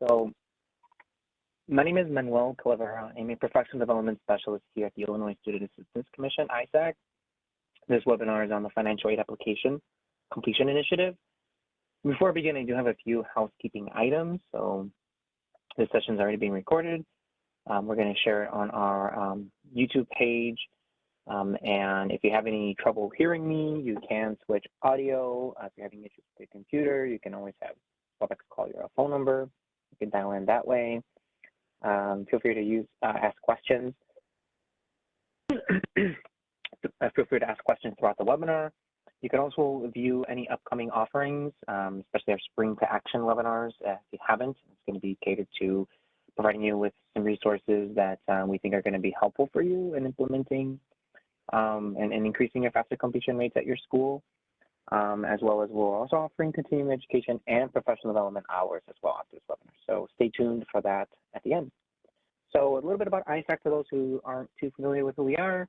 So my name is Manuel Calavera. I'm a professional development specialist here at the Illinois Student Assistance Commission, ISAC. This webinar is on the financial aid application completion initiative. Before I begin, I do have a few housekeeping items. So this session is already being recorded. We're going to share it on our YouTube page. And if you have any trouble hearing me, you can switch audio. If you're having issues with your computer, you can always have WebEx call your phone number. You can dial in that way. Feel free to ask questions. Feel free to ask questions throughout the webinar. You can also view any upcoming offerings, especially our Spring to Action webinars. If you haven't, it's going to be catered to providing you with some resources that we think are going to be helpful for you in implementing and increasing your FAFSA completion rates at your school, as well as we're also offering continuing education and professional development hours as well after this webinar. So stay tuned for that at the end. So a little bit about ISAC for those who aren't too familiar with who we are.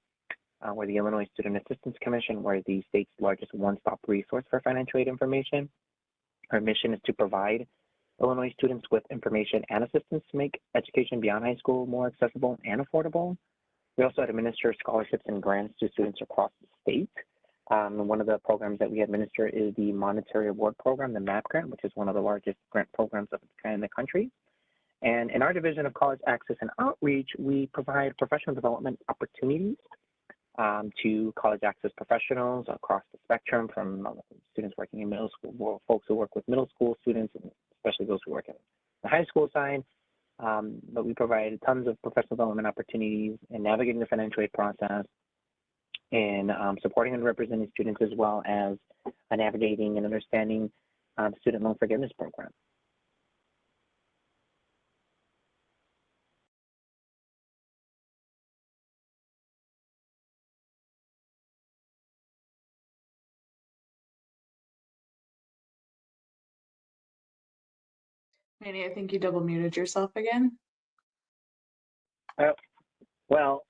We're the Illinois Student Assistance Commission. We're the state's largest one-stop resource for financial aid information. Our mission is to provide Illinois students with information and assistance to make education beyond high school more accessible and affordable. We also administer scholarships and grants to students across the state. One of the programs that we administer is the Monetary Award Program, the MAP grant, which is one of the largest grant programs of its kind in the country. And in our division of College Access and Outreach, we provide professional development opportunities to college access professionals across the spectrum, from students working in middle school, folks who work with middle school students, and especially those who work in the high school side. But we provide tons of professional development opportunities in navigating the financial aid process, and supporting underrepresented students, as well as navigating and understanding the student loan forgiveness program. Manny, I think you double muted yourself again. Well,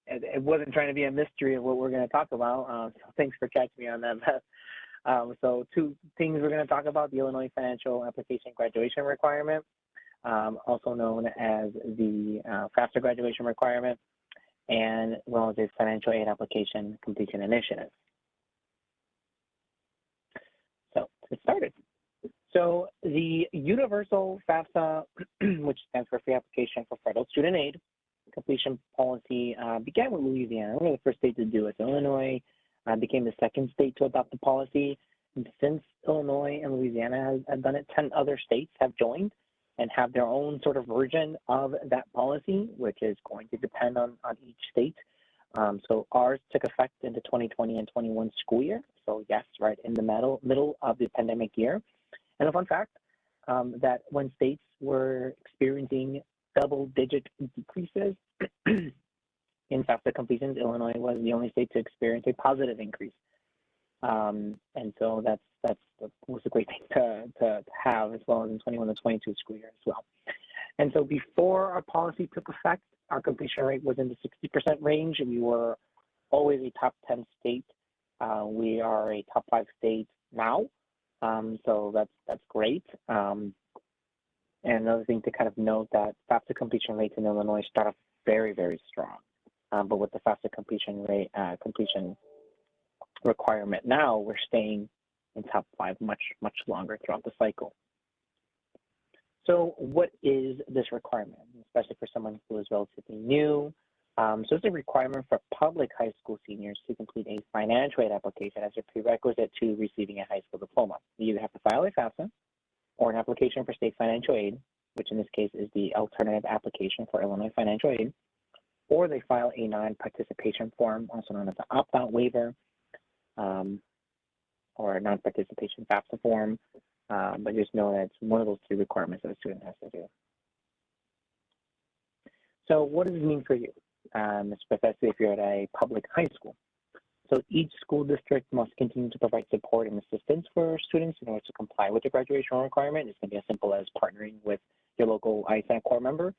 it wasn't trying to be a mystery of what we're going to talk about, so thanks for catching me on that. So two things we're going to talk about: the Illinois Financial Application Graduation Requirement, also known as the FAFSA Graduation Requirement, and well as the Financial Aid Application Completion Initiative. So let's get started. So the Universal FAFSA, which stands for Free Application for Federal Student Aid completion policy, began with Louisiana. We were the first state to do it. So Illinois became the second state to adopt the policy. And since Illinois and Louisiana have done it, 10 other states have joined and have their own sort of version of that policy, which is going to depend on each state. So ours took effect in the 2020 and 21 school year. So yes, right in the middle of the pandemic year. And a fun fact, that when states were experiencing double-digit decreases in FAFSA completions, Illinois was the only state to experience a positive increase. And so that was a great thing to have, as well as in 21 to 22 school year as well. And so before our policy took effect, our completion rate was in the 60% range. We were always a top 10 state. We are a top 5 state now. So that's great. And another thing to kind of note that FAFSA completion rates in Illinois start off very, very strong. But with the FAFSA completion rate, completion requirement now, we're staying in top 5 much longer throughout the cycle. So what is this requirement, especially for someone who is relatively new? So it's a requirement for public high school seniors to complete a financial aid application as a prerequisite to receiving a high school diploma. You either have to file a FAFSA or an application for state financial aid, which in this case is the alternative application for Illinois financial aid, or they file a non-participation form, also known as an opt-out waiver, or a non-participation FAFSA form, but just know that it's one of those 3 requirements that a student has to do. So what does it mean for you? Especially if you're at a public high school. So each school district must continue to provide support and assistance for students in order to comply with the graduation requirement. It's going to be as simple as partnering with your local ISAC core member,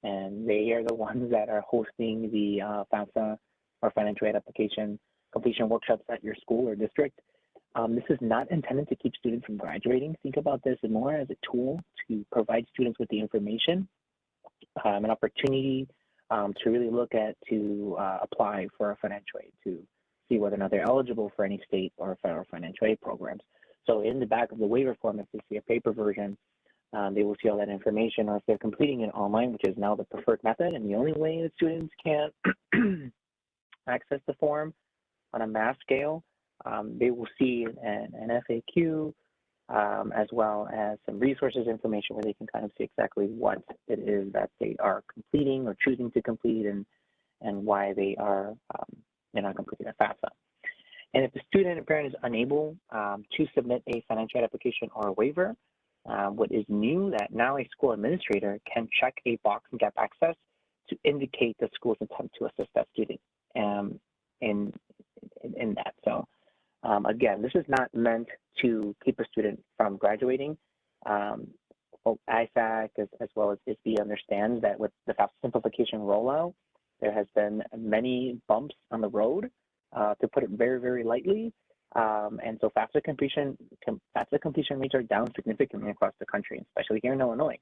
and they are the ones that are hosting the FAFSA or financial aid application completion workshops at your school or district. This is not intended to keep students from graduating. Think about this more as a tool to to provide students with the information, an opportunity to really look at to apply for a financial aid, to see whether or not they're eligible for any state or federal financial aid programs. So in the back of the waiver form, if they see a paper version, they will see all that information, or if they're completing it online, which is now the preferred method and the only way that students can access the form on a mass scale, they will see an FAQ, as well as some resources information where they can kind of see exactly what it is that they are completing or choosing to complete, and why they're not completing a FAFSA. And if the student or parent is unable to submit a financial aid application or a waiver, what is new that now a school administrator can check a box in Gap Access to indicate the school's intent to assist that student in that. So again, this is not meant to keep a student from graduating. ISAC as well as ISB understands that with the FAFSA simplification rollout, there has been many bumps on the road, to put it very, very lightly. And so FAFSA completion rates are down significantly across the country, especially here in Illinois.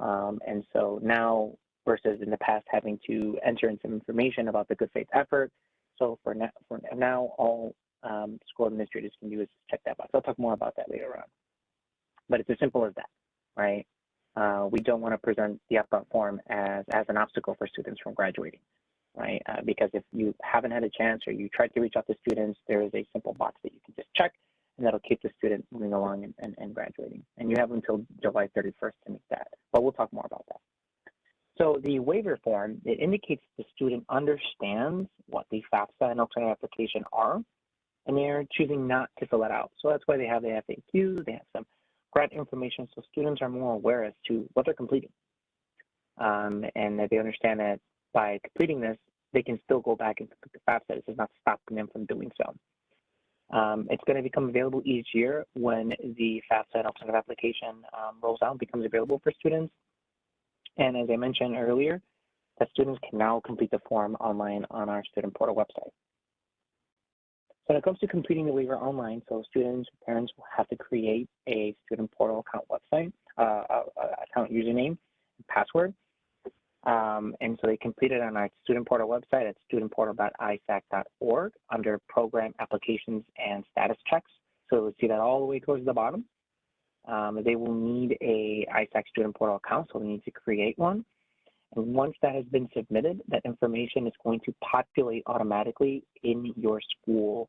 And so now, versus in the past having to enter in some information about the good faith effort, so for now all school administrators can do is check that box. I'll talk more about that later on. But it's as simple as that, right? We don't want to present the upfront form as an obstacle for students from graduating, right? Because if you haven't had a chance or you tried to reach out to students, there is a simple box that you can just check, and that'll keep the student moving along and graduating. And you have until July 31st to make that, but we'll talk more about that. So the waiver form, it indicates the student understands what the FAFSA and alternative application are, and they're choosing not to fill it out. So that's why they have the FAQ, they have some grant information, so students are more aware as to what they're completing. And that they understand that by completing this, they can still go back and complete the FAFSA. This is not stopping them from doing so. It's going to become available each year when the FAFSA and alternative application rolls out and becomes available for students. And as I mentioned earlier, that students can now complete the form online on our student portal website. So when it comes to completing the waiver online, so students, parents will have to create a student portal account website, account username and password. And so they complete it on our student portal website at studentportal.isac.org under program applications and status checks. So you'll see that all the way towards the bottom. They will need a ISAC student portal account, so they need to create one. And once that has been submitted, that information is going to populate automatically in your school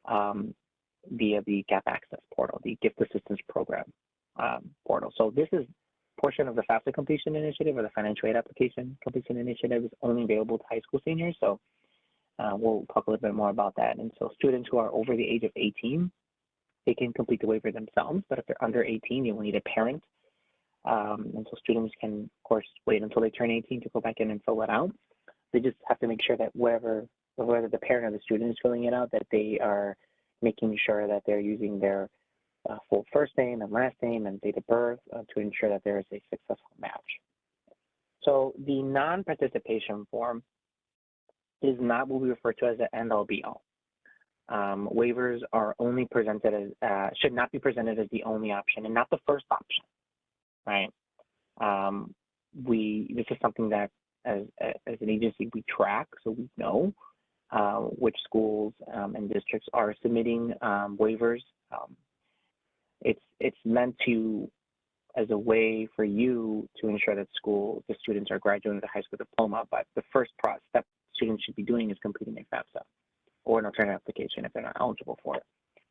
via the Gap Access portal, the Gift Assistance Program portal. So this is portion of the FAFSA completion initiative, or the financial aid application completion initiative, is only available to high school seniors. So we'll talk a little bit more about that. And so students who are over the age of 18, they can complete the waiver themselves, but if they're under 18, you will need a parent. And so students can, of course, wait until they turn 18 to go back in and fill it out. They just have to make sure that whether the parent or the student is filling it out, that they are making sure that they're using their full first name and last name and date of birth to ensure that there is a successful match. So the non-participation form is not what we refer to as an end-all be-all. Waivers are only presented as, should not be presented as the only option and not the first option, right? This is something that as an agency we track, so we know which schools and districts are submitting waivers. It's meant to, as a way for you to ensure that the students are graduating with a high school diploma, but the first step students should be doing is completing a FAFSA or an alternative application if they're not eligible for it.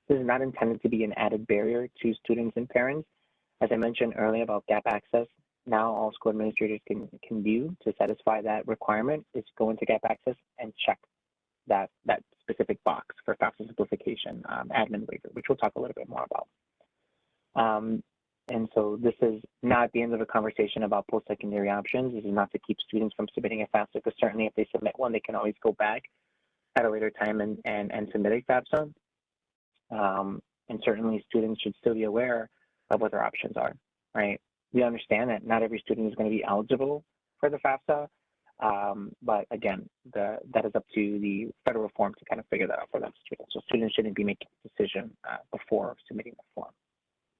This is not intended to be an added barrier to students and parents. As I mentioned earlier about Gap Access, now all school administrators can do to satisfy that requirement is go into Gap Access and check that specific box for FAFSA simplification admin waiver, which we'll talk a little bit more about. And so this is not the end of the conversation about post-secondary options. This is not to keep students from submitting a FAFSA, because certainly if they submit one, they can always go back at a later time and submit a FAFSA. And certainly students should still be aware of what their options are, right? We understand that not every student is going to be eligible for the FAFSA, but again, that is up to the federal form to kind of figure that out for that student. So students shouldn't be making a decision before submitting the form.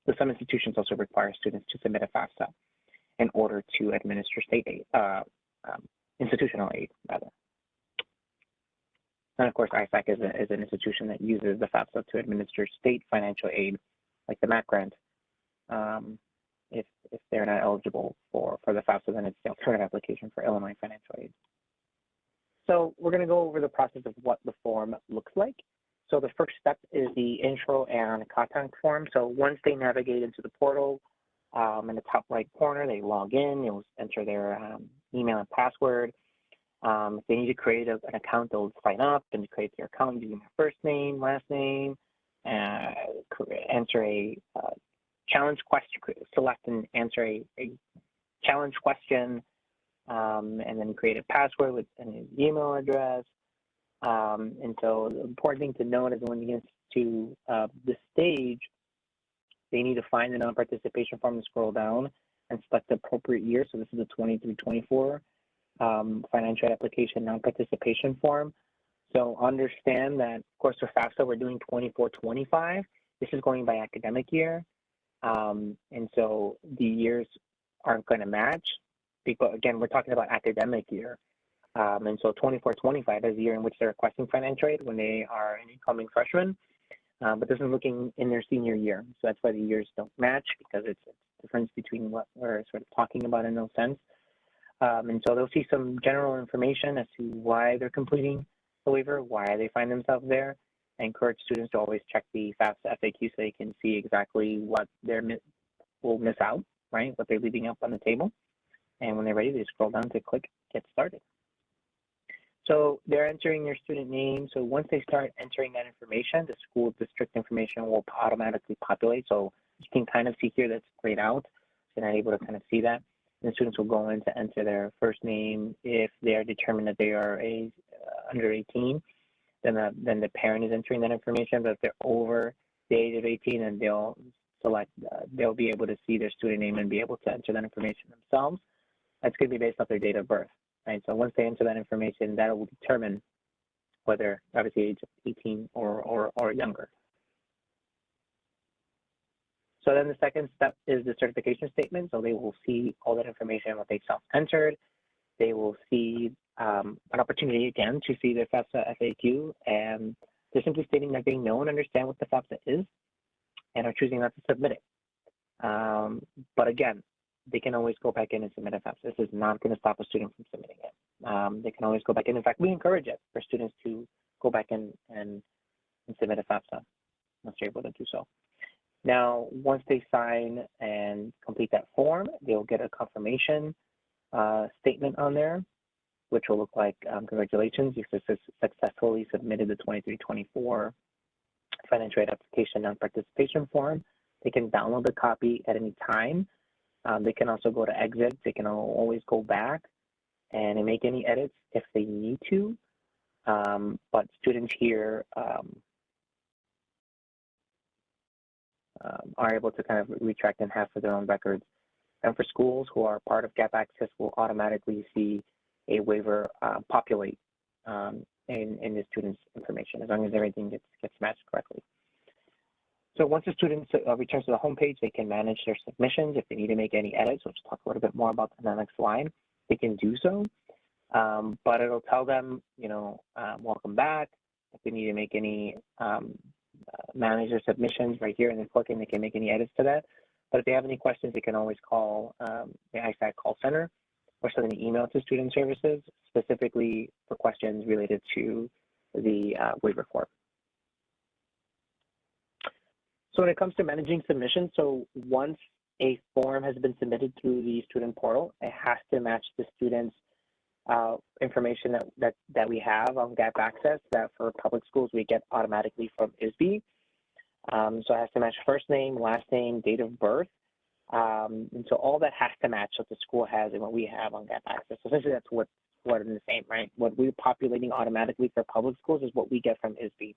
But some institutions also require students to submit a FAFSA in order to administer state aid, institutional aid, rather. And of course, ISAC is an institution that uses the FAFSA to administer state financial aid, like the MAC grant. If they're not eligible for the FAFSA, then it's the alternative application for Illinois financial aid. So we're going to go over the process of what the form looks like. So the first step is the intro and contact form. So once they navigate into the portal, in the top right corner, they log in, you'll enter their email and password. If they need to create an account, they'll sign up and create their account using their first name, last name, answer a challenge question, select and answer a challenge question, and then create a password with an email address. And so the important thing to note is when you get to the stage, they need to find the non-participation form and scroll down and select the appropriate year. So this is the 23-24 financial application non-participation form. So understand that, of course, for FAFSA, we're doing 24-25. This is going by academic year. And so the years aren't going to match. Because, again, we're talking about academic year. And so 24-25 is the year in which they're requesting financial aid when they are an incoming freshman. But this is looking in their senior year. So that's why the years don't match, because it's a difference between what we're sort of talking about in no sense. And so they'll see some general information as to why they're completing the waiver, why they find themselves there. I encourage students to always check the FAFSA FAQ so they can see exactly what they will miss out, right? What they're leaving up on the table. And when they're ready, they scroll down to click Get Started. So they're entering their student name. So once they start entering that information, the school district information will automatically populate. So you can kind of see here that's grayed out. So you're not able to kind of see that. And the students will go in to enter their first name. If they are determined that they are under 18, then the parent is entering that information. But if they're over the age of 18, then they'll select, they'll be able to see their student name and be able to enter that information themselves. That's going to be based off their date of birth. Right, so once they enter that information, that will determine whether, obviously, age of 18 or younger. So then the second step is the certification statement. So they will see all that information, what they self-entered. They will see an opportunity, again, to see their FAFSA FAQ. And they're simply stating that they know and understand what the FAFSA is and are choosing not to submit it. But again, they can always go back in and submit a FAFSA. This is not going to stop a student from submitting it. They can always go back in. In fact, we encourage it for students to go back in and submit a FAFSA once they're able to do so. Now, once they sign and complete that form, they'll get a confirmation statement on there, which will look like, congratulations, you successfully submitted the 23-24 financial aid application non-participation form. They can download the copy at any time. They can also go to exit. They can always go back and make any edits if they need to. But students here are able to kind of retract and have for their own records. And for schools who are part of Gap Access, will automatically see a waiver populate in the student's information, as long as everything gets matched correctly. So once the student returns to the homepage, they can manage their submissions. If they need to make any edits, which we'll talk a little bit more about in the next slide, they can do so. But it'll tell them, welcome back. If they need to make any manage their submissions right here, and then click and they can make any edits to that. But if they have any questions, they can always call the ISAC call center or send an email to student services, specifically for questions related to the waiver form. So when it comes to managing submissions, so once a form has been submitted through the student portal, it has to match the student's information that we have on Gap Access that for public schools we get automatically from ISB. So it has to match first name, last name, date of birth. And so all that has to match what the school has and what we have on Gap Access. So essentially that's what is the same, right? What we're populating automatically for public schools is what we get from ISB.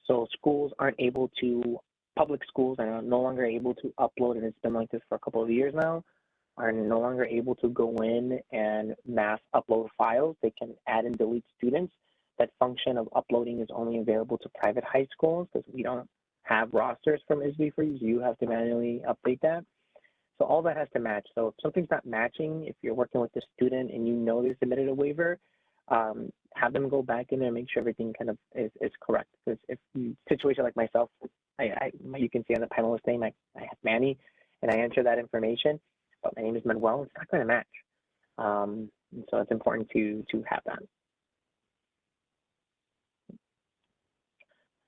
So schools aren't able to, public schools are no longer able to upload, and it's been like this for a couple of years now, are no longer able to go in and mass upload files. They can add and delete students. That function of uploading is only available to private high schools because we don't have rosters from ISB for you, so you have to manually update that. So all that has to match. So if something's not matching, if you're working with the student and you know they submitted a waiver, have them go back in there and make sure everything kind of is correct. Because if situation like myself, you can see on the panelist name, I have Manny, and I enter that information, but my name is Manuel, it's not going to match. And so it's important to have that.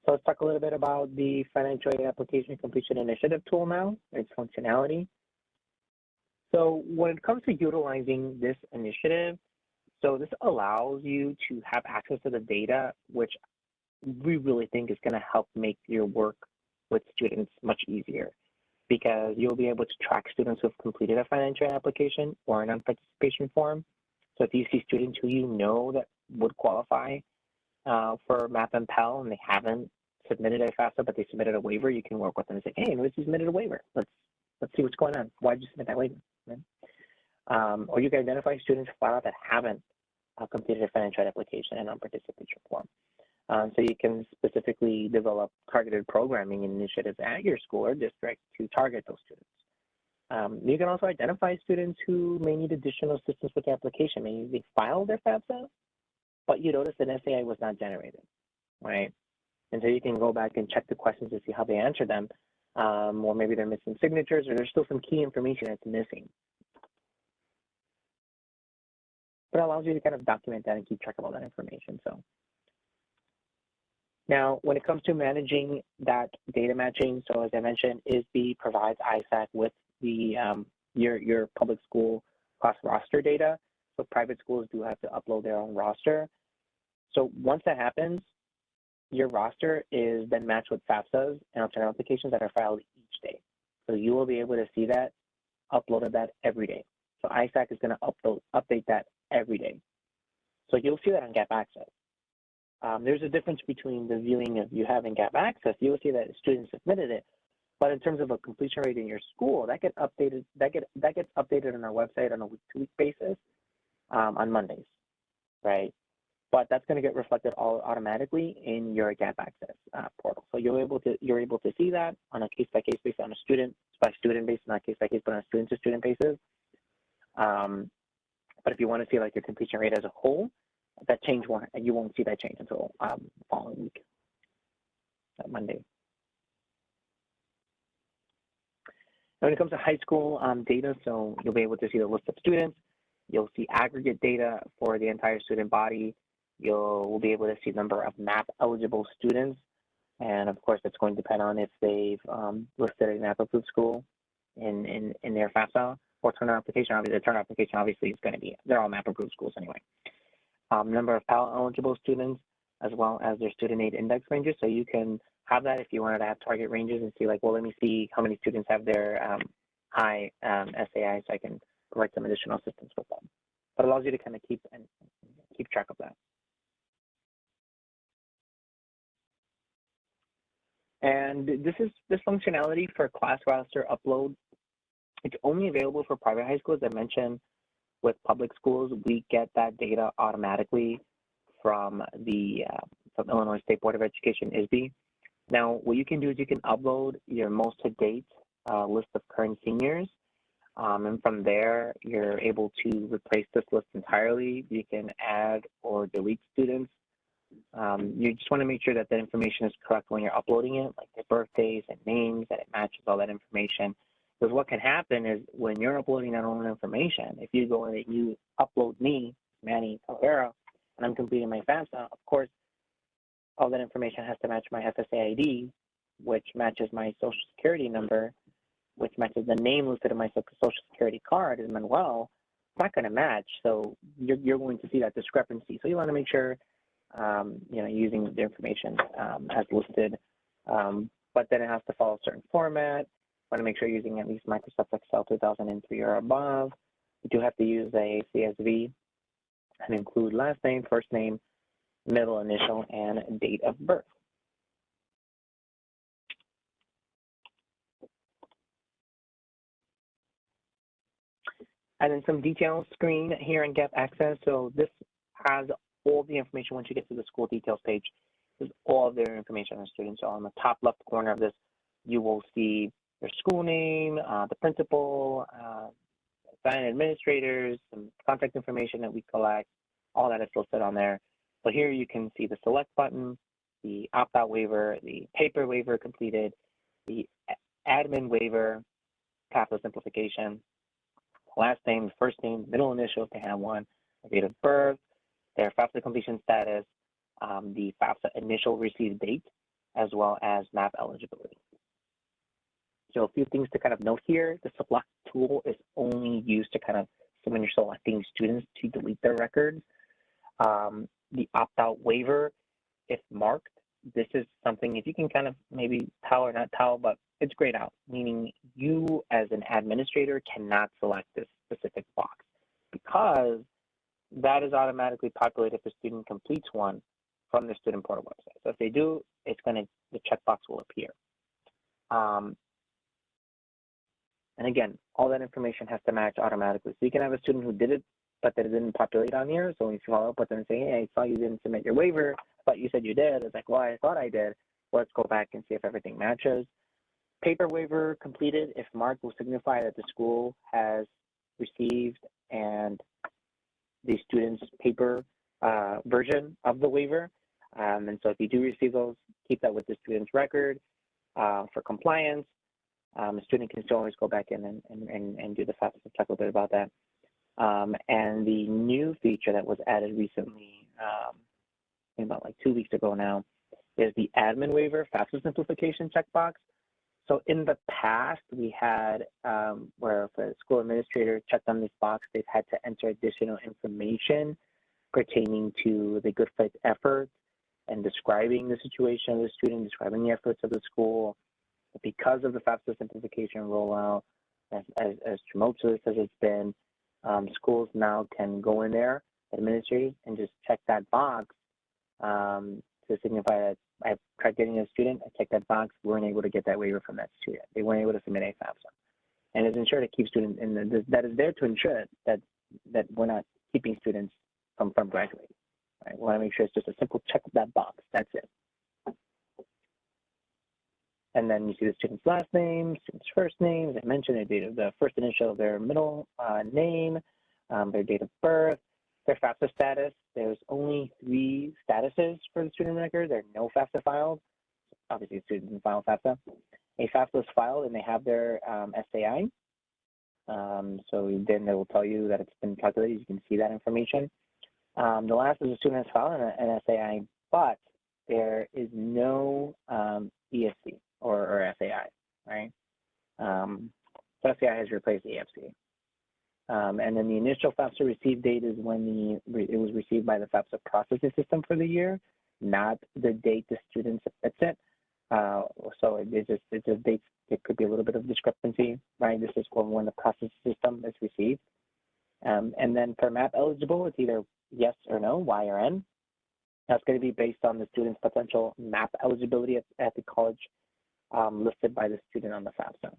So let's talk a little bit about the Financial Aid Application Completion Initiative tool now, its functionality. So when it comes to utilizing this initiative, so this allows you to have access to the data, which we really think is going to help make your work with students much easier, because you'll be able to track students who have completed a financial aid application or a non-participation form. So if you see students who you know that would qualify for MAP and Pell and they haven't submitted a FAFSA, but they submitted a waiver, you can work with them and say, hey, notice you submitted a waiver. Let's see what's going on. Why did you submit that waiver? Right? Or you can identify students flat out that haven't completed a financial aid application and non-participation form. So you can specifically develop targeted programming initiatives at your school or district to target those students. You can also identify students who may need additional assistance with the application. Maybe they filed their FAFSA, but you notice an SAI was not generated, right? And so you can go back and check the questions to see how they answered them, or maybe they're missing signatures, or there's still some key information that's missing. But it allows you to kind of document that and keep track of all that information. So now, when it comes to managing that data matching, so as I mentioned, ISB provides ISAC with the your public school class roster data. So private schools do have to upload their own roster. So once that happens, your roster is then matched with FAFSAs and alternative applications that are filed each day. So you will be able to see that, uploaded that every day. So ISAC is going to update that every day. So you'll see that on Gap Access. There's a difference between the viewing of you having Gap Access. You'll see that students submitted it, but in terms of a completion rate in your school, that gets updated. That gets updated on our website on a week-to-week basis on Mondays, right? But that's going to get reflected all automatically in your Gap Access portal. So you're able to see that on a case-by-case basis, on a student-by-student basis, not case-by-case, but on a student-to-student basis. But if you want to see like your completion rate as a whole, that change you won't see that change until the following week, that Monday. When it comes to high school data, so you'll be able to see the list of students. You'll see aggregate data for the entire student body. You'll be able to see the number of MAP eligible students. And of course, it's going to depend on if they've listed a MAP approved school in their FAFSA or turnout application. Obviously, the turnout application obviously is going to be, they're all MAP approved schools anyway. Number of Pell eligible students, as well as their student aid index ranges. So you can have that if you wanted to have target ranges and see like, well, let me see how many students have their high SAI, so I can provide some additional assistance with them. But it allows you to kind of keep track of that. And this functionality for class roster upload, it's only available for private high schools. As I mentioned, with public schools, we get that data automatically from the from Illinois State Board of Education, ISB. Now, what you can do is you can upload your most to-date list of current seniors, and from there, you're able to replace this list entirely. You can add or delete students. You just want to make sure that that information is correct when you're uploading it, like their birthdays and names, that it matches all that information. Because what can happen is when you're uploading that own information, if you go and you upload me, Manny Calavera, and I'm completing my FAFSA, of course, all that information has to match my FSA ID, which matches my social security number, which matches the name listed in my social security card is Manuel. It's not going to match, so you're going to see that discrepancy. So you want to make sure using the information as listed, but then it has to follow a certain format. Want to make sure you're using at least Microsoft Excel 2003 or above. You do have to use a CSV and include last name, first name, middle initial, and date of birth. And then some details screen here in Gap Access. So this has all the information once you get to the school details page. is all of their information on students. So on the top left corner of this, you will see their school name, the principal, assigned administrators, some contact information that we collect. All that is listed on there. So here you can see the select button, the opt-out waiver, the paper waiver completed, the admin waiver, FAFSA simplification, last name, first name, middle initial if they have one, their date of birth, their FAFSA completion status, the FAFSA initial receive date, as well as MAP eligibility. So a few things to kind of note here. The select tool is only used to kind of, so when you're selecting students to delete their records. The opt-out waiver, if marked, this is something, if you can kind of maybe tell or not tell, but it's grayed out, meaning you as an administrator cannot select this specific box because that is automatically populated if a student completes one from the student portal website. So if they do, it's going to, the checkbox will appear. And again, all that information has to match automatically. So you can have a student who did it, but that it didn't populate on here. So when you follow up with them and say, hey, I saw you didn't submit your waiver, but you said you did. It's like, well, I thought I did. Let's go back and see if everything matches. Paper waiver completed, if marked, will signify that the school has received and the student's paper version of the waiver. And so if you do receive those, keep that with the student's record for compliance. A student can still always go back in and do the FAFSA. We'll talk a little bit about that. And the new feature that was added recently, about like 2 weeks ago now, is the admin waiver FAFSA simplification checkbox. So in the past, we had where if a school administrator checked on this box, they've had to enter additional information pertaining to the good faith effort and describing the situation of the student, describing the efforts of the school. But because of the FAFSA simplification rollout, as tumultuous as it's been, schools now can go in there, administrators, and just check that box to signify that I tried getting a student, I checked that box, we weren't able to get that waiver from that student. They weren't able to submit a FAFSA. And it's ensured to keep students in that is there to ensure that we're not keeping students from graduating. Right? We want to make sure it's just a simple check of that box. That's it. And then you see the student's last name, student's first name, as I mentioned, their date of the first initial of their middle name, their date of birth, their FAFSA status. There's only 3 statuses for the student record. There are no FAFSA filed. Obviously, the student didn't file FAFSA. A FAFSA is filed and they have their SAI. So then they will tell you that it's been calculated. You can see that information. The last is the student has filed an SAI, but there is no ESC or SAI, right? So SAI has replaced EFC. And then the initial FAFSA receive date is when it was received by the FAFSA processing system for the year, not the date the student submits it. So it's just dates. It could be a little bit of discrepancy, right? This is when the processing system is received. And then for MAP eligible, it's either yes or no, Y or N. That's going to be based on the student's potential MAP eligibility at the college listed by the student on the FAFSA.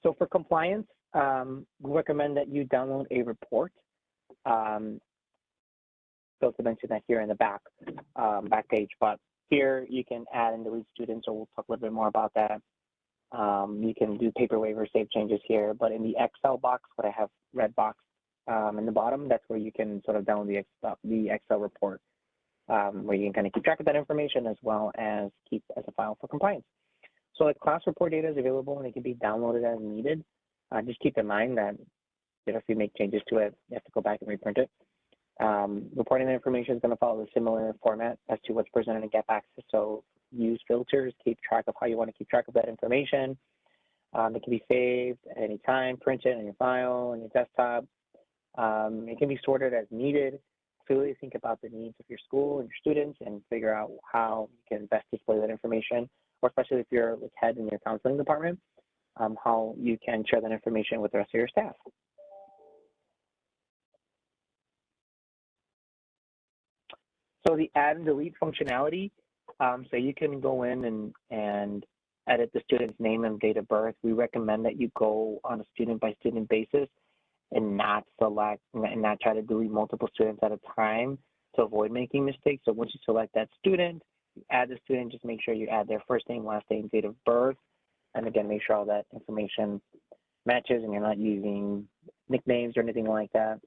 So for compliance, we recommend that you download a report. So to mention that here in the back page, but here you can add and delete students, so we'll talk a little bit more about that. You can do paper waiver, save changes here, but in the Excel box, what I have red box in the bottom, that's where you can sort of download the Excel report, where you can kind of keep track of that information as well as keep as a file for compliance. So the class report data is available and it can be downloaded as needed. Just keep in mind that if you make changes to it, you have to go back and reprint it. Reporting the information is going to follow a similar format as to what's presented in Get Access. So use filters, keep track of how you want to keep track of that information. It can be saved at any time, print it on your file, on your desktop. It can be sorted as needed. Clearly think about the needs of your school and your students and figure out how you can best display that information, or especially if you're like head in your counseling department, how you can share that information with the rest of your staff. So the add and delete functionality, so you can go in and edit the student's name and date of birth. We recommend that you go on a student-by-student basis and not select and not try to delete multiple students at a time. to avoid making mistakes. So once you select that student, you add the student, just make sure you add their first name, last name, date of birth, and again, make sure all that information matches and you're not using nicknames or anything like that.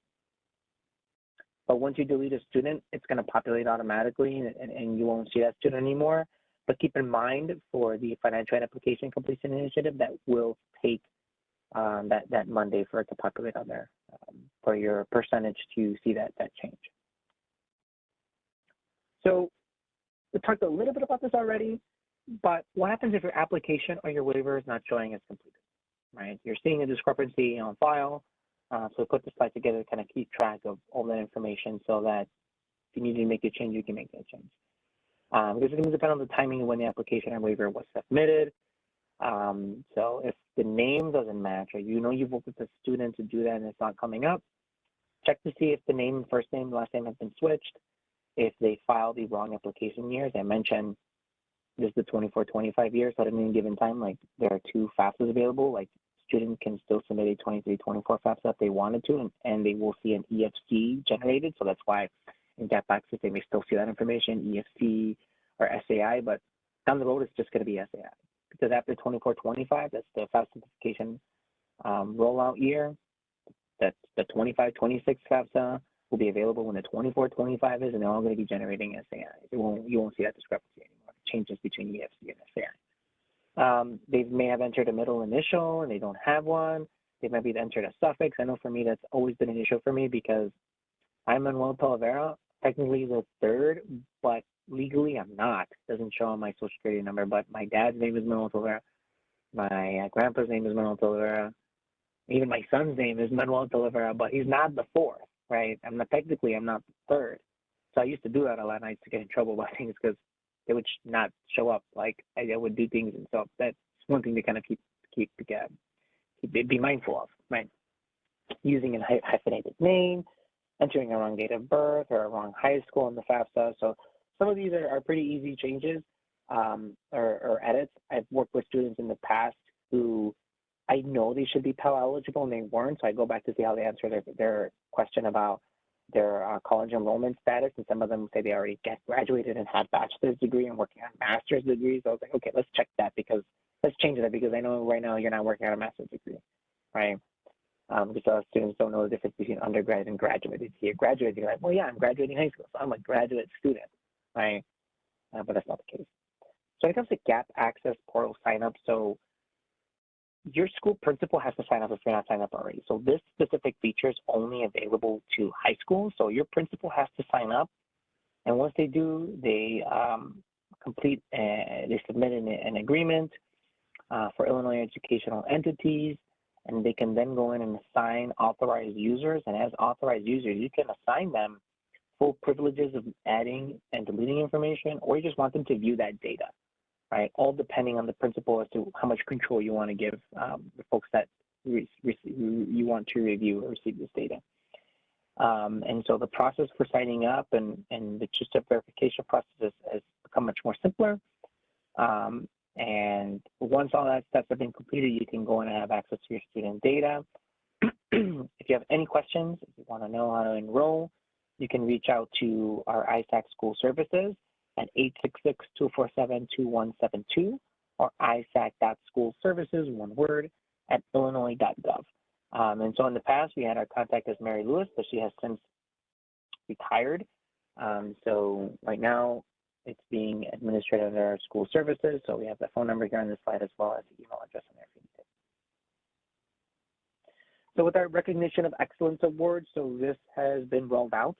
But once you delete a student, it's going to populate automatically and you won't see that student anymore. But keep in mind for the financial aid application completion initiative, that will take that Monday for it to populate on there for your percentage to see that change. So we talked a little bit about this already, but what happens if your application or your waiver is not showing as completed, right? You're seeing a discrepancy on file. So put the slide together to kind of keep track of all that information so that if you need to make a change, you can make that change. Because it's going to depend on the timing of when the application or waiver was submitted. So if the name doesn't match, or you know you've worked with the student to do that and it's not coming up, check to see if the name, first name, last name have been switched. If they filed the wrong application years, I mentioned this is the 24-25 years, so at any given time, like there are two FAFSAs available, like student can still submit a 23-24 FAFSA if they wanted to, and they will see an EFC generated. So that's why in Gap Access, they may still see that information, EFC or SAI, but down the road, it's just going to be SAI. Because after 24-25, that's the FAFSA certification rollout year. That's the 25-26 FAFSA will be available when the 24-25 is, and they're all going to be generating SAI. You won't see that discrepancy anymore. Changes between EFC and SAI. They may have entered a middle initial and they don't have one. They might be entered a suffix. I know for me that's always been an issue for me because I'm Manuel Talavera, technically the third, but legally I'm not. It doesn't show on my social security number, but my dad's name is Manuel Talavera. My grandpa's name is Manuel Talavera. Even my son's name is Manuel Talavera, but he's not the fourth, right? I'm not the third. So I used to do that a lot, and I used to get in trouble by things because they would not show up. Like I would do things, and so that's one thing to kind of be mindful of, right? Using a hyphenated name, entering a wrong date of birth or a wrong high school in the FAFSA. So some of these are pretty easy changes or edits. I've worked with students in the past who I know they should be Pell eligible and they weren't, so I go back to see how they answer their question about their college enrollment status, and some of them say they already graduated and had bachelor's degree and working on master's degrees. So I was like, okay, let's check that let's change that because I know right now you're not working on a master's degree, right? Because students don't know the difference between undergrad and graduate. You're graduating, you're like, well, yeah, I'm graduating high school, so I'm a graduate student, right? But that's not the case. So when it comes to Gap Access portal sign up, so your school principal has to sign up if you're not signed up already. So this specific feature is only available to high school. So your principal has to sign up. And once they do, they they submit an agreement for Illinois educational entities, and they can then go in and assign authorized users. And as authorized users, you can assign them full privileges of adding and deleting information, or you just want them to view that data. Right, all depending on the principal as to how much control you want to give the folks that you want to review or receive this data. And so the process for signing up and the two-step verification process has become much more simpler. And once all that steps have been completed, you can go in and have access to your student data. If you have any questions, if you want to know how to enroll, you can reach out to our ISAC school services at 866-247-2172 or isac.schoolservices, one word, at illinois.gov. And so in the past, we had our contact as Mary Lewis, but she has since retired. So right now, it's being administered under our school services. So we have the phone number here on this slide as well as the email address on there if you need it. So with our Recognition of Excellence Award, so this has been rolled out.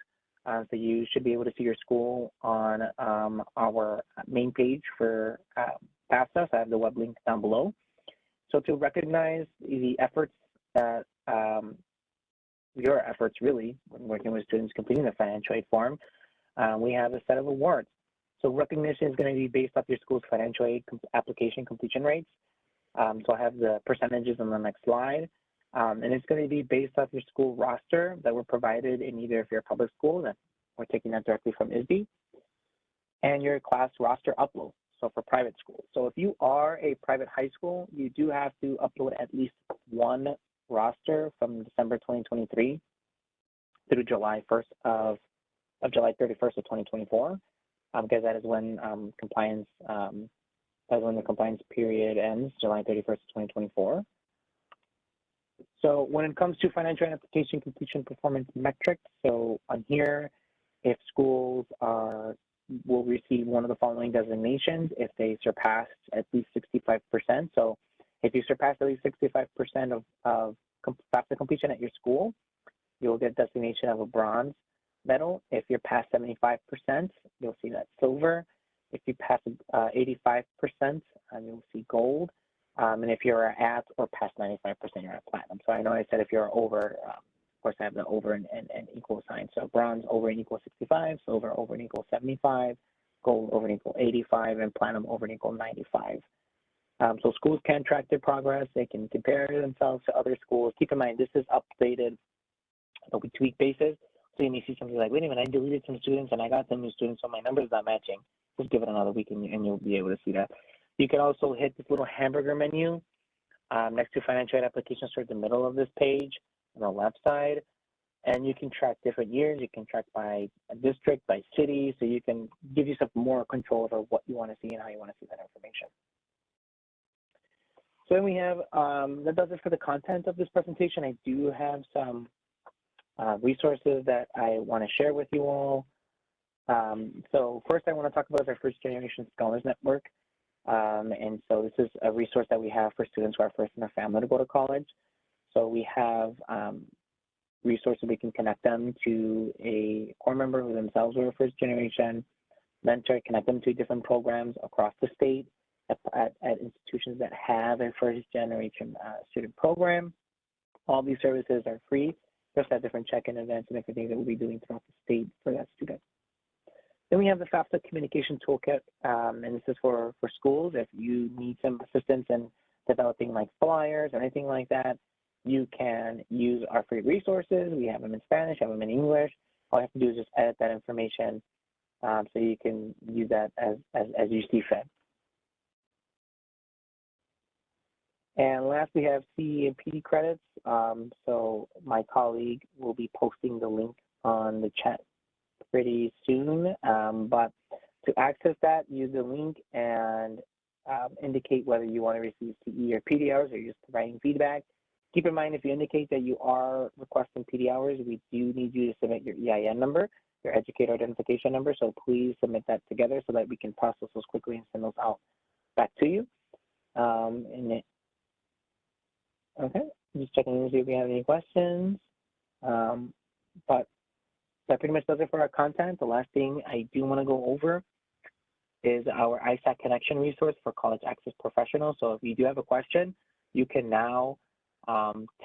So you should be able to see your school on our main page for FAFSA. So I have the web link down below. So to recognize the efforts that, your efforts really, when working with students completing the financial aid form, we have a set of awards. So recognition is going to be based off your school's financial aid application completion rates. So I have the percentages on the next slide. And it's going to be based off your school roster that were provided in either if you're a public school, that we're taking that directly from ISB, and your class roster upload, so for private schools. So if you are a private high school, you do have to upload at least one roster from December 2023 through July 1st of of July 31st of 2024, because that is when compliance, that's when the compliance period ends, July 31st of 2024. So when it comes to financial and application completion performance metrics, so on here, if schools will receive one of the following designations if they surpassed at least 65%. So if you surpass at least 65% of FAFSA completion at your school, you'll get designation of a bronze medal. If you're past 75%, you'll see that silver. If you pass 85%, you'll see gold. And if you're at or past 95%, you're at platinum. So I know I said if you're over, of course I have the over and equal sign. So bronze over and equal 65, silver over and equal 75, gold over and equal 85, and platinum over and equal 95. So schools can track their progress. They can compare themselves to other schools. Keep in mind, this is updated on a week-to-week basis. So you may see something like, wait a minute, I deleted some students and I got some new students, so my number's not matching. Just give it another week and you'll be able to see that. You can also hit this little hamburger menu next to financial aid applications toward the middle of this page on the left side. And you can track different years. You can track by district, by city, so you can give yourself more control over what you want to see and how you want to see that information. So then we have, that does it for the content of this presentation. I do have some resources that I want to share with you all. So first I want to talk about our First Generation Scholars Network. And so this is a resource that we have for students who are first in their family to go to college. So we have resources we can connect them to a core member who themselves were a first generation mentor, connect them to different programs across the state at institutions that have a first generation student program. All these services are free, just have different check-in events and different things that we'll be doing throughout the state for that student. Then we have the FAFSA Communication Toolkit, and this is for schools. If you need some assistance in developing like flyers or anything like that, you can use our free resources. We have them in Spanish, have them in English. All you have to do is just edit that information so you can use that as you see fit. And last, we have CE and PD credits. So my colleague will be posting the link on the chat pretty soon, but to access that, use the link and indicate whether you want to receive CE or PD hours or you're just providing feedback. Keep in mind, if you indicate that you are requesting PD hours, we do need you to submit your EIN number, your educator identification number, so please submit that together so that we can process those quickly and send those out back to you. Okay, just checking to see if we have any questions, but that pretty much does it for our content. The last thing I do want to go over is our ISAC connection resource for college access professionals. So if you do have a question, you can now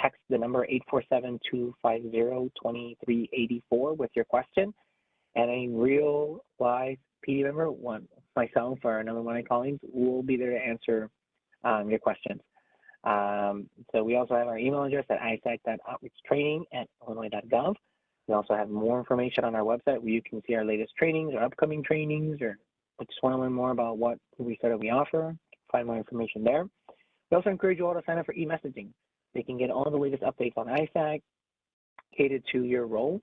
text the number 847-250-2384 with your question, and a real live PD member, myself or another one of my colleagues, will be there to answer your questions. So we also have our email address at isac.outreachtraining@illinois.gov. We also have more information on our website where you can see our latest trainings or upcoming trainings, or just want to learn more about what we started we offer. Find more information there. We also encourage you all to sign up for e-messaging. They can get all the latest updates on ISAC catered to your role.